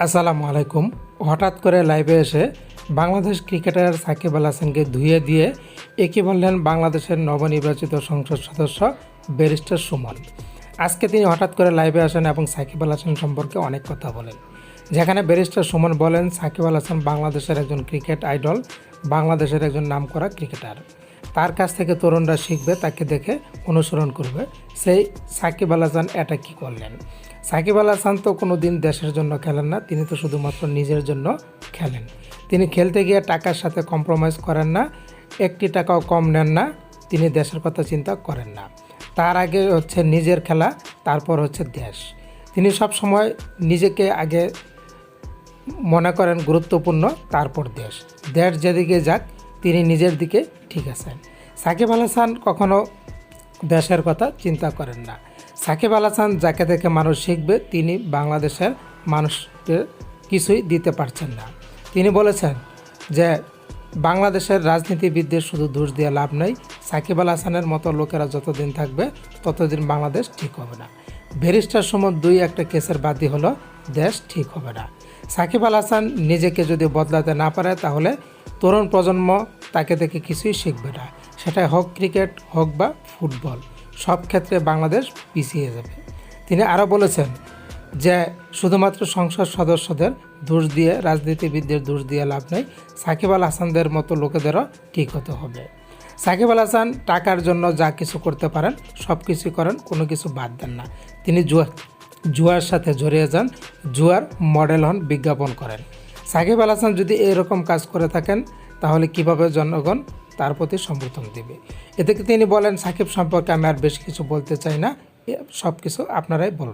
আসসালামু আলাইকুম। হঠাৎ করে লাইভে এসে বাংলাদেশ ক্রিকেটার সাকিব আল হাসানকে ধুয়ে দিয়ে একে বললেন বাংলাদেশের নবনির্বাচিত সংসদ সদস্য ব্যারিস্টার সুমন। আজকে তিনি হঠাৎ করে লাইভে আসেন এবং সাকিব আল হাসান সম্পর্কে অনেক কথা বলেন, যেখানে ব্যারিস্টার সুমন বলেন সাকিব আল হাসান বাংলাদেশের একজন ক্রিকেট আইডল, বাংলাদেশের একজন নামকরা ক্রিকেটার। তার কাছ থেকে তরুণরা শিখবে, তাকে দেখে অনুসরণ করবে। সেই সাকিব আল হাসান এটা কী করলেন? সাকিব আল হাসান তো কোনো দিন দেশের জন্য খেলেন না, তিনি তো শুধুমাত্র নিজের জন্য খেলেন। তিনি খেলতে গিয়ে টাকার সাথে কম্প্রোমাইজ করেন না, একটি টাকাও কম নেন না, তিনি দেশের কথা চিন্তা করেন না। তার আগে হচ্ছে নিজের খেলা, তারপর হচ্ছে দেশ। তিনি সব সময় নিজেকে আগে মনে করেন গুরুত্বপূর্ণ, তারপর দেশ। দেশ যেদিকে যাক তিনি নিজের দিকে ঠিক আছেন। সাকিব আল হাসান কখনো দেশের কথা চিন্তা করেন না। সাকিব আল হাসান যাকে দেখে মানুষ শিখবে, তিনি বাংলাদেশের মানুষকে কিছুই দিতে পারছেন না। তিনি বলেছেন যে বাংলাদেশের রাজনীতিবিদদের শুধু দোষ দিয়ে লাভ নেই, সাকিব আল হাসানের মতো লোকেরা যতদিন থাকবে ততদিন বাংলাদেশ ঠিক হবে না। ব্যারিস্টার সুমন একটা কেসের বাদী হলো, দেশ ঠিক হবে না। সাকিব আল হাসান নিজেকে যদি বদলাতে না পারে, তাহলে তরুণ প্রজন্ম তাকে দেখে কিছুই শিখবে না। সেটা হোক ক্রিকেট, হোক বা ফুটবল, সব ক্ষেত্রে বাংলাদেশ পিছিয়ে যাবে। তিনি আরও বলেছেন যে শুধুমাত্র সংসদ সদস্যদের দোষ দিয়ে, রাজনীতিবিদদের দোষ দিয়ে লাভ নেই, সাকিব আল হাসানদের মতো লোকেদেরও ঠিক হতে হবে। সাকিব আল হাসান টাকার জন্য যা কিছু করতে পারেন সব কিছুই করেন, কোনো কিছু বাদ দেন না। তিনি জুয়ার সাথে জড়িয়ে যান, জুয়ার মডেল হন, বিজ্ঞাপন করেন। সাকিব আল হাসান যদি এরকম কাজ করে থাকেন, তাহলে কিভাবে জনগণ তার প্রতি সমর্থন দেবে? এতে তিনি বলেন সাকিব সম্পর্কে আমি আর বেশি কিছু বলতে চাই না, সব কিছু আপনারাই বলবেন।